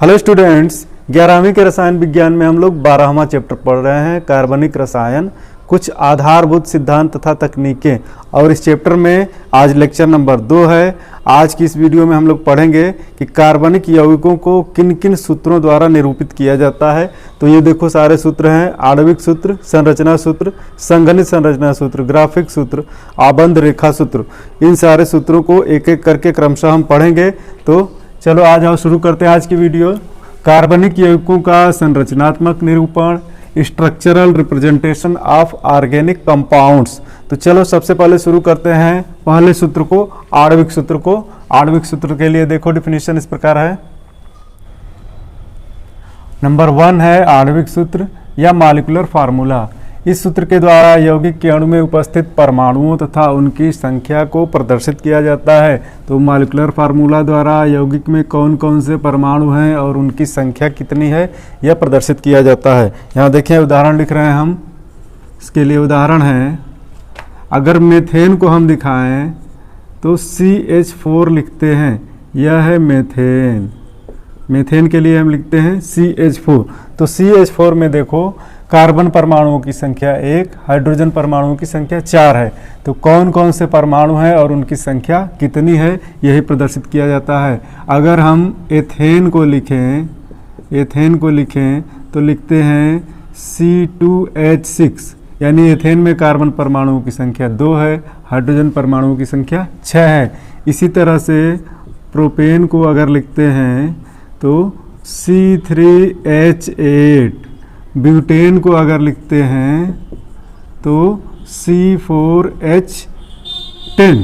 Hello students, 11वीं के रसायन विज्ञान में हम लोग 12वां चैप्टर पढ़ रहे हैं, कार्बनिक रसायन, कुछ आधारभूत सिद्धांत तथा तकनीकें। और इस चैप्टर में आज लेक्चर नंबर 2 है। आज की इस वीडियो में हम लोग पढ़ेंगे कि कार्बनिक यौगिकों को किन किन सूत्रों द्वारा निरूपित किया जाता है। तो ये देखो सारे सूत्र हैं, आणविक सूत्र, संरचना सूत्र, संघनित संरचना सूत्र, ग्राफिक सूत्र, आबंध रेखा सूत्र। इन सारे सूत्रों को एक एक करके क्रमशः हम पढ़ेंगे। तो चलो आ जाओ, शुरू करते हैं आज की वीडियो। कार्बनिक यौगिकों का संरचनात्मक निरूपण, structural representation of organic compounds. तो चलो सबसे पहले शुरू करते हैं पहले सूत्र को, आणविक सूत्र को। आणविक सूत्र के लिए देखो डिफिनीशन इस प्रकार है। नंबर 1 है आणविक सूत्र या मॉलिक्यूलर फार्मूला। इस सूत्र के द्वारा यौगिक के अणु में उपस्थित परमाणुओं तथा उनकी संख्या को प्रदर्शित किया जाता है। तो मॉलिक्यूलर फार्मूला द्वारा यौगिक में कौन कौन से परमाणु हैं और उनकी संख्या कितनी है यह प्रदर्शित किया जाता है। यहाँ देखें उदाहरण लिख रहे हैं हम। इसके लिए उदाहरण है, अगर मीथेन को हम दिखाएं तो CH4 लिखते हैं, यह है मीथेन। मीथेन के लिए हम लिखते हैं CH4। तो CH4 में देखो कार्बन परमाणुओं की संख्या 1, हाइड्रोजन परमाणुओं की संख्या 4 है। तो कौन कौन से परमाणु हैं और उनकी संख्या कितनी है यही प्रदर्शित किया जाता है। अगर हम एथेन को लिखें तो लिखते हैं C2H6, यानी एथेन में कार्बन परमाणुओं की संख्या 2 है, हाइड्रोजन परमाणुओं की संख्या 6 है। इसी तरह से प्रोपेन को अगर लिखते हैं तो C3H8, ब्यूटेन को अगर लिखते हैं तो C4H10।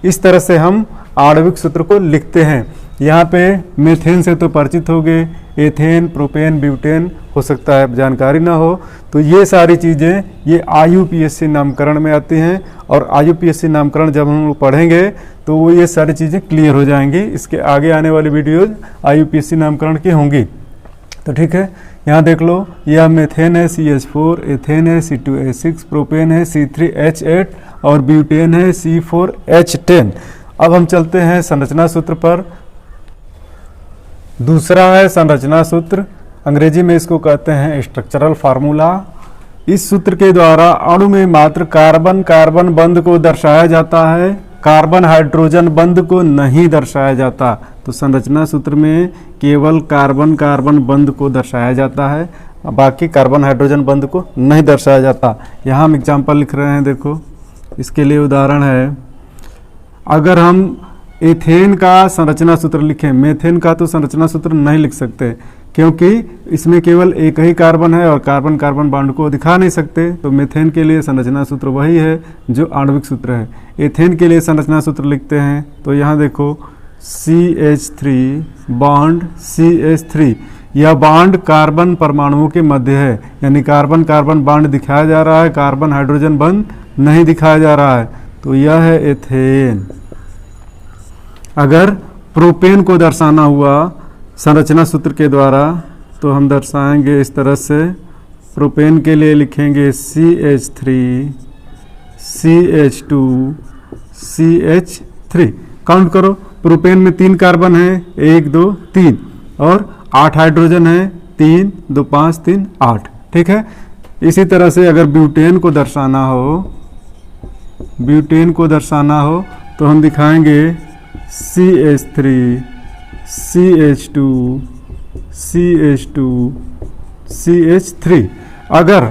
इस तरह से हम आणविक सूत्र को लिखते हैं। यहाँ पे मीथेन से तो परिचित हो गए, एथेन, प्रोपेन, ब्यूटेन हो सकता है जानकारी ना हो। तो ये सारी चीज़ें ये IUPAC नामकरण में आती हैं, और IUPAC नामकरण जब हम लोग पढ़ेंगे तो वो ये सारी चीज़ें क्लियर हो जाएंगी। इसके आगे आने वाली वीडियोज IUPAC नामकरण की होंगी। तो ठीक है, यहाँ देख लो, यह मीथेन है CH4, एथेन है C2H6, प्रोपेन है C3H8 और ब्यूटेन है C4H10। अब हम चलते हैं संरचना सूत्र पर। दूसरा है संरचना सूत्र, अंग्रेजी में इसको कहते हैं स्ट्रक्चरल फार्मूला। इस सूत्र के द्वारा अणु में मात्र कार्बन कार्बन बंध को दर्शाया जाता है, कार्बन हाइड्रोजन बंध को नहीं दर्शाया जाता। तो संरचना सूत्र में केवल कार्बन कार्बन बंध को दर्शाया जाता है, बाकी कार्बन हाइड्रोजन बंध को नहीं दर्शाया जाता। यहाँ हम एग्जाम्पल लिख रहे हैं, देखो इसके लिए उदाहरण है। अगर हम एथेन का संरचना सूत्र लिखें, मीथेन का तो संरचना सूत्र नहीं लिख सकते क्योंकि इसमें केवल एक ही कार्बन है और कार्बन कार्बन बॉन्ड को दिखा नहीं सकते। तो मीथेन के लिए संरचना सूत्र वही है जो आणविक सूत्र है। एथेन के लिए संरचना सूत्र लिखते हैं तो यहाँ देखो CH3 बॉन्ड CH3, यह बॉन्ड कार्बन परमाणुओं के मध्य है, यानी कार्बन कार्बन बॉन्ड दिखाया जा रहा है, कार्बन हाइड्रोजन बॉन्ड नहीं दिखाया जा रहा है। तो यह है एथेन। अगर प्रोपेन को दर्शाना हुआ संरचना सूत्र के द्वारा तो हम दर्शाएंगे इस तरह से। प्रोपेन के लिए लिखेंगे CH3 CH2 CH3। काउंट करो, प्रोपेन में 3 कार्बन है, 1 2 3, और 8 हाइड्रोजन है, 3 2 5 3 8। ठीक है। इसी तरह से अगर ब्यूटेन को दर्शाना हो तो हम दिखाएंगे CH3 CH2 CH2 CH3। अगर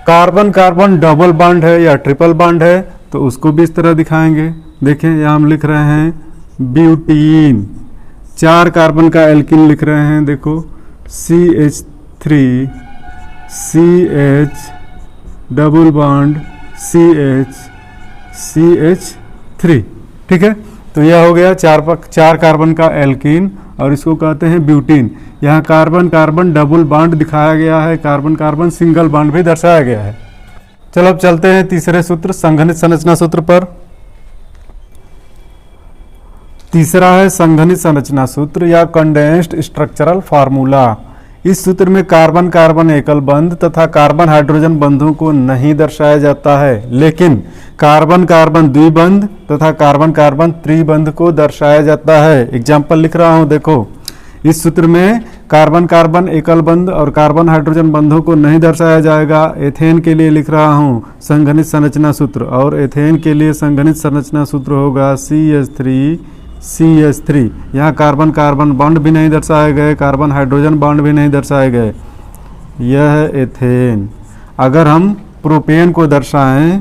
कार्बन कार्बन डबल बॉन्ड है या ट्रिपल बॉन्ड है तो उसको भी इस तरह दिखाएंगे। देखें यहाँ हम लिख रहे हैं ब्यूटीन, 4 कार्बन का एल्किन लिख रहे हैं, देखो CH3 CH double bond CH CH3। ठीक है। तो यह हो गया 4 कार्बन का एल्कीन, और इसको कहते हैं ब्यूटीन। यहाँ कार्बन कार्बन डबल बॉन्ड दिखाया गया है, कार्बन कार्बन सिंगल बॉन्ड भी दर्शाया गया है। चलो अब चलते हैं तीसरे सूत्र, संघनित संरचना सूत्र पर। तीसरा है संघनित संरचना सूत्र या कंडेंस्ड स्ट्रक्चरल फार्मूला। इस सूत्र में कार्बन कार्बन एकल बंध तथा कार्बन हाइड्रोजन बंधों को नहीं दर्शाया जाता है, लेकिन कार्बन कार्बन द्विबंध तथा कार्बन कार्बन त्रिबंध को दर्शाया जाता है। एग्जाम्पल लिख रहा हूं, देखो इस सूत्र में कार्बन कार्बन एकल बंध और कार्बन हाइड्रोजन बंधों को नहीं दर्शाया जाएगा। एथेन के लिए लिख रहा हूँ संघनित संरचना सूत्र, और एथेन के लिए संघनित संरचना सूत्र होगा CH3CH3। यहाँ कार्बन कार्बन बॉन्ड भी नहीं दर्शाए गए, कार्बन हाइड्रोजन बॉन्ड भी नहीं दर्शाए गए। यह है एथेन। अगर हम प्रोपेन को दर्शाएं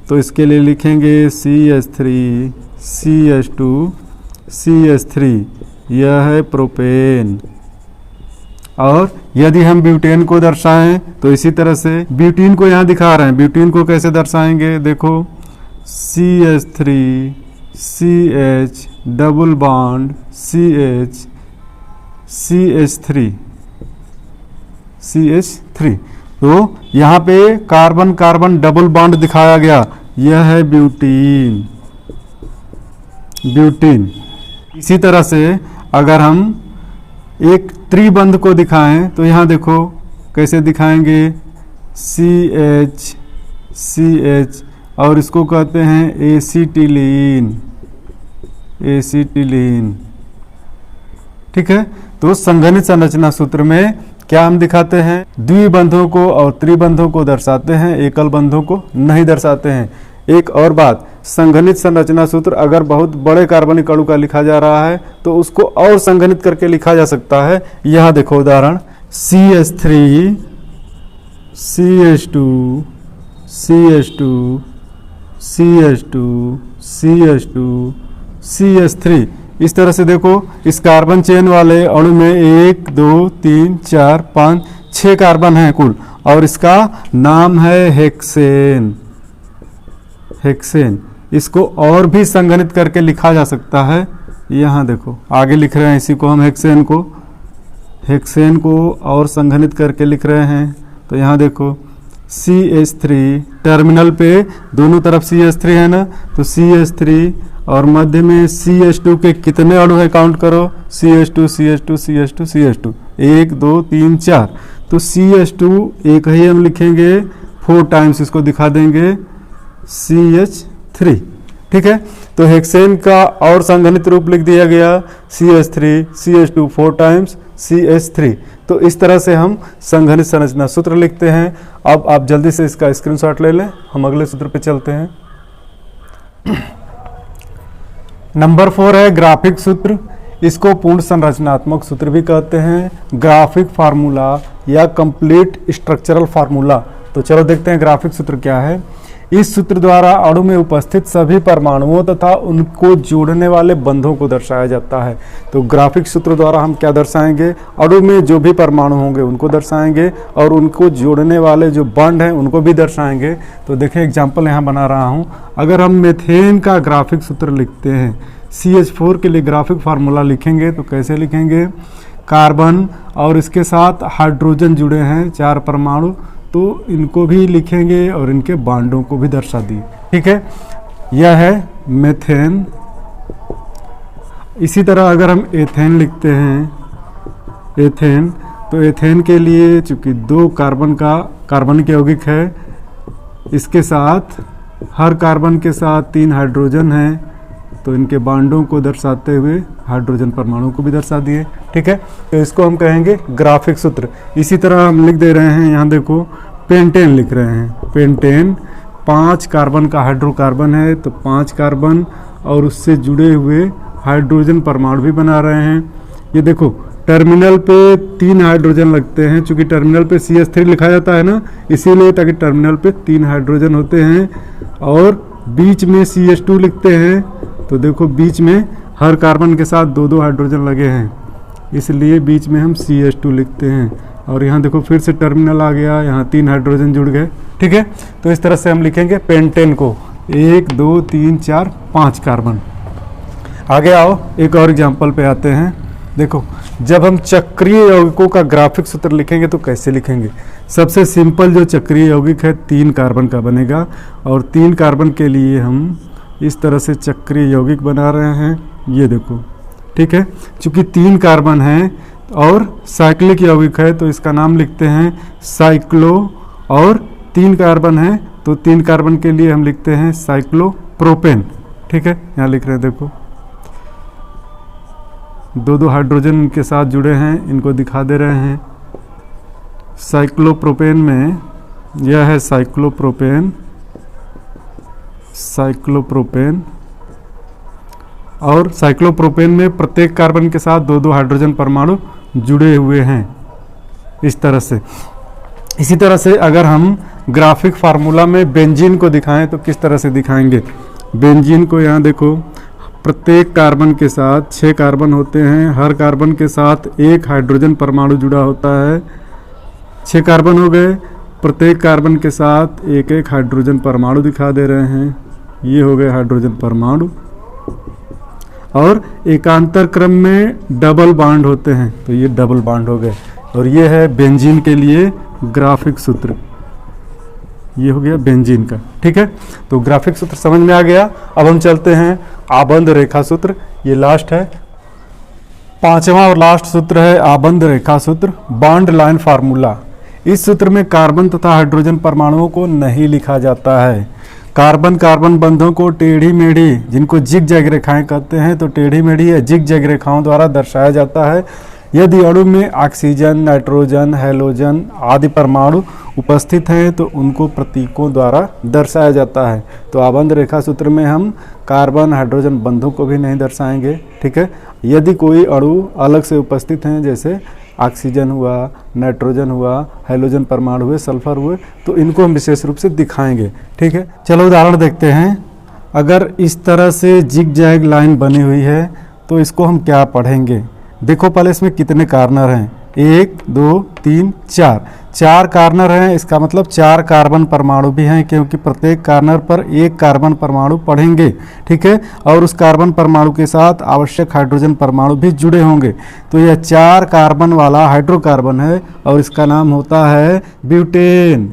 तो इसके लिए लिखेंगे CH3CH2CH3, यह है प्रोपेन। और यदि हम ब्यूटेन को दर्शाएं तो इसी तरह से, ब्यूटीन को यहाँ दिखा रहे हैं, ब्यूटीन को कैसे दर्शाएंगे, देखो CH3CH डबल बॉन्ड CH3 तो यहाँ पे कार्बन कार्बन डबल बॉन्ड दिखाया गया, यह है ब्यूटीन। इसी तरह से अगर हम एक त्रिबंध को दिखाएं तो यहाँ देखो कैसे दिखाएंगे, CH और इसको कहते हैं एसिटिलीन। ठीक है, तो संघनित संरचना सूत्र में क्या हम दिखाते हैं, द्विबंधों को और त्रिबंधों को दर्शाते हैं, एकल बंधों को नहीं दर्शाते हैं। एक और बात, संघनित संरचना सूत्र अगर बहुत बड़े कार्बनिक अणु का लिखा जा रहा है तो उसको और संघनित करके लिखा जा सकता है। यहाँ देखो उदाहरण, CH3 CH2 CH2 CH2 CH2 CH3। इस तरह से देखो इस कार्बन चेन वाले अणु में 1 2 3 4 5 6 कार्बन हैं कुल, और इसका नाम है हेक्सेन। इसको और भी संघनित करके लिखा जा सकता है। यहाँ देखो आगे लिख रहे हैं, इसी को हम हेक्सेन को और संघनित करके लिख रहे हैं। तो यहाँ देखो CH3, टर्मिनल पे दोनों तरफ CH3 है ना, तो CH3 और मध्य में CH2 के कितने अणु है काउंट करो, CH2 CH2 CH2 CH2 1 2 3 4। तो CH2 एक ही हम लिखेंगे, 4 टाइम्स इसको दिखा देंगे CH3। ठीक है, तो हेक्सेन का और संघनित रूप लिख दिया गया CH3 CH2 4 टाइम्स CH3। तो इस तरह से हम संघनित संरचना सूत्र लिखते हैं। अब आप जल्दी से इसका स्क्रीनशॉट ले लें, हम अगले सूत्र पे चलते हैं। नंबर 4 है ग्राफिक सूत्र। इसको पूर्ण संरचनात्मक सूत्र भी कहते हैं, ग्राफिक फार्मूला या कंप्लीट स्ट्रक्चरल फार्मूला। तो चलो देखते हैं ग्राफिक सूत्र क्या है। इस सूत्र द्वारा अणु में उपस्थित सभी परमाणुओं तथा उनको जोड़ने वाले बंधों को दर्शाया जाता है। तो ग्राफिक सूत्र द्वारा हम क्या दर्शाएंगे, अणु में जो भी परमाणु होंगे उनको दर्शाएंगे और उनको जोड़ने वाले जो बॉन्ड हैं उनको भी दर्शाएंगे। तो देखिए एग्जाम्पल यहाँ बना रहा हूँ। अगर हम मेथेन का ग्राफिक सूत्र लिखते हैं, CH4 के लिए ग्राफिक फार्मूला लिखेंगे तो कैसे लिखेंगे, कार्बन और इसके साथ हाइड्रोजन जुड़े हैं 4 परमाणु, तो इनको भी लिखेंगे और इनके बॉन्डों को भी दर्शा दिए। ठीक है, यह है मेथेन। इसी तरह अगर हम एथेन लिखते हैं, एथेन, तो एथेन के लिए चूंकि 2 कार्बनिक यौगिक है, इसके साथ हर कार्बन के साथ 3 हाइड्रोजन हैं, तो इनके बॉन्डों को दर्शाते हुए हाइड्रोजन परमाणु को भी दर्शा दिए। ठीक है, तो इसको हम कहेंगे ग्राफिक सूत्र। इसी तरह हम लिख दे रहे हैं, यहाँ देखो पेंटेन लिख रहे हैं। पेंटेन 5 कार्बन का हाइड्रोकार्बन है, तो 5 कार्बन और उससे जुड़े हुए हाइड्रोजन परमाणु भी बना रहे हैं। ये देखो टर्मिनल पे 3 हाइड्रोजन लगते हैं, चूंकि टर्मिनल पे CH3 लिखा जाता है ना, इसीलिए ताकि टर्मिनल पे 3 हाइड्रोजन होते हैं और बीच में CH2 लिखते हैं। तो देखो बीच में हर कार्बन के साथ 2-2 हाइड्रोजन लगे हैं, इसलिए बीच में हम CH2 लिखते हैं। और यहाँ देखो फिर से टर्मिनल आ गया, यहाँ 3 हाइड्रोजन जुड़ गए। ठीक है, तो इस तरह से हम लिखेंगे पेंटेन को 1 2 3 4 5 कार्बन। आगे आओ एक और एग्जाम्पल पे आते हैं। देखो जब हम चक्रीय यौगिकों का ग्राफिक सूत्र लिखेंगे तो कैसे लिखेंगे। सबसे सिंपल जो चक्रीय यौगिक है 3 कार्बन का बनेगा, और 3 कार्बन के लिए हम इस तरह से चक्रीय यौगिक बना रहे हैं। ये देखो, ठीक है, चूंकि 3 कार्बन है और साइक्लिक यौगिक है तो इसका नाम लिखते हैं साइक्लो, और 3 कार्बन है तो 3 कार्बन के लिए हम लिखते हैं साइक्लोप्रोपेन। ठीक है, यहाँ लिख रहे हैं देखो दो दो हाइड्रोजन इनके साथ जुड़े हैं, इनको दिखा दे रहे हैं। साइक्लोप्रोपेन में यह है साइक्लोप्रोपेन, साइक्लोप्रोपेन, और साइक्लोप्रोपेन में प्रत्येक कार्बन के साथ दो दो हाइड्रोजन परमाणु जुड़े हुए हैं इस तरह से। इसी तरह से अगर हम ग्राफिक फार्मूला में बेंजीन को दिखाएं तो किस तरह से दिखाएंगे। बेंजीन को यहाँ देखो, प्रत्येक कार्बन के साथ 6 कार्बन होते हैं, हर कार्बन के साथ एक हाइड्रोजन परमाणु जुड़ा होता है। 6 कार्बन हो गए, प्रत्येक कार्बन के साथ एक एक हाइड्रोजन परमाणु दिखा दे रहे हैं। ये हो गए हाइड्रोजन परमाणु, और एकांतर क्रम में डबल बॉन्ड होते हैं, तो ये डबल बॉन्ड हो गए। और ये है बेंजीन के लिए ग्राफिक सूत्र, ये हो गया बेंजीन का। ठीक है, तो ग्राफिक सूत्र समझ में आ गया। अब हम चलते हैं आबंध रेखा सूत्र, ये लास्ट है, 5वां और लास्ट सूत्र है आबंध रेखा सूत्र, बॉन्ड लाइन फार्मूला। इस सूत्र में कार्बन तथा हाइड्रोजन परमाणुओं को नहीं लिखा जाता है। कार्बन कार्बन बंधों को टेढ़ी मेढ़ी, जिनको जिग जैग रेखाएं कहते हैं, तो टेढ़ी मेढ़ी या जिग जैग रेखाओं द्वारा दर्शाया जाता है। यदि अणु में ऑक्सीजन, नाइट्रोजन, हैलोजन आदि परमाणु उपस्थित हैं तो उनको प्रतीकों द्वारा दर्शाया जाता है। तो आबंध रेखा सूत्र में हम कार्बन हाइड्रोजन बंधों को भी नहीं दर्शाएंगे। ठीक है, यदि कोई अणु अलग से उपस्थित हैं, जैसे ऑक्सीजन हुआ, नाइट्रोजन हुआ, हैलोजन परमाणु हुए, सल्फर हुए, तो इनको हम विशेष रूप से दिखाएंगे। ठीक है, चलो उदाहरण देखते हैं। अगर इस तरह से जिग जैग लाइन बनी हुई है तो इसको हम क्या पढ़ेंगे। देखो पहले इसमें कितने कार्नर हैं, 1 2 3 4, 4 कार्नर हैं, इसका मतलब 4 कार्बन परमाणु भी हैं, क्योंकि प्रत्येक कार्नर पर एक कार्बन परमाणु पढ़ेंगे। ठीक है, और उस कार्बन परमाणु के साथ आवश्यक हाइड्रोजन परमाणु भी जुड़े होंगे। तो यह 4 कार्बन वाला हाइड्रोकार्बन है और इसका नाम होता है ब्यूटेन।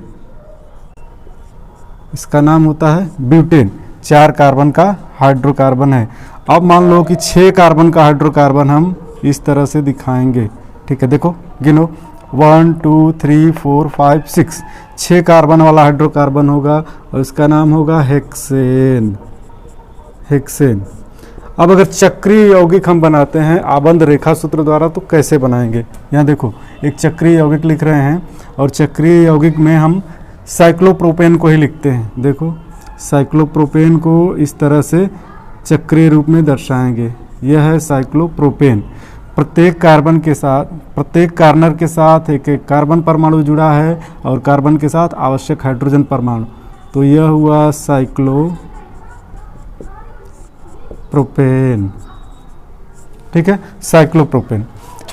इसका नाम होता है ब्यूटेन, 4 कार्बन का हाइड्रोकार्बन है। अब मान लो कि 6 कार्बन का हाइड्रोकार्बन हम इस तरह से दिखाएंगे। ठीक है, देखो गिनो, 1 2 3 4 5 6, 6 कार्बन वाला हाइड्रोकार्बन होगा और इसका नाम होगा हेक्सेन। हेक्सेन। अब अगर चक्रीय यौगिक हम बनाते हैं आबंध रेखा सूत्र द्वारा तो कैसे बनाएंगे। यहाँ देखो एक चक्रीय यौगिक लिख रहे हैं, और चक्रीय यौगिक में हम साइक्लोप्रोपेन को ही लिखते हैं। देखो साइक्लोप्रोपेन को इस तरह से चक्रीय रूप में दर्शाएंगे। यह है साइक्लोप्रोपेन। प्रत्येक कार्बन के साथ, प्रत्येक कार्बन के साथ एक एक कार्बन परमाणु जुड़ा है और कार्बन के साथ आवश्यक हाइड्रोजन परमाणु, तो यह हुआ साइक्लोप्रोपेन। ठीक है, साइक्लोप्रोपेन।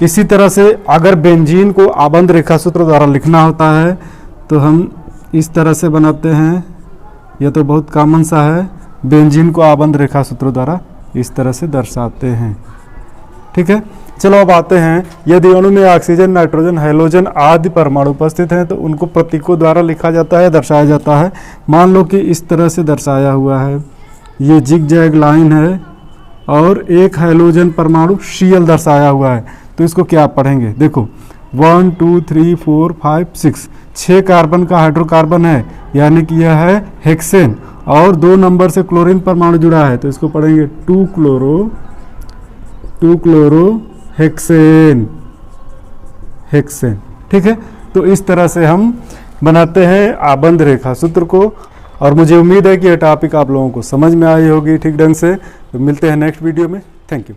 इसी तरह से अगर बेंजीन को आबंध रेखा सूत्र द्वारा लिखना होता है तो हम इस तरह से बनाते हैं। यह तो बहुत कॉमन सा है, बेंजीन को आबंध रेखा सूत्र द्वारा इस तरह से दर्शाते हैं। ठीक है, चलो अब आते हैं, यदि अणु में ऑक्सीजन, नाइट्रोजन, हैलोजन आदि परमाणु उपस्थित हैं तो उनको प्रतीकों द्वारा लिखा जाता है, दर्शाया जाता है। मान लो कि इस तरह से दर्शाया हुआ है, ये जिग जैग लाइन है और एक हैलोजन परमाणु Cl दर्शाया हुआ है, तो इसको क्या पढ़ेंगे। देखो 1 2 3 4 5 6, 6 कार्बन का हाइड्रोकार्बन है, यानी कि यह है हेक्सेन, और 2 नंबर से क्लोरीन परमाणु जुड़ा है, तो इसको पढ़ेंगे 2 क्लोरो हेक्सेन। हेक्सेन। ठीक है, तो इस तरह से हम बनाते हैं आबंध रेखा सूत्र को, और मुझे उम्मीद है कि यह टॉपिक आप लोगों को समझ में आई होगी ठीक ढंग से। तो मिलते हैं नेक्स्ट वीडियो में। Thank you.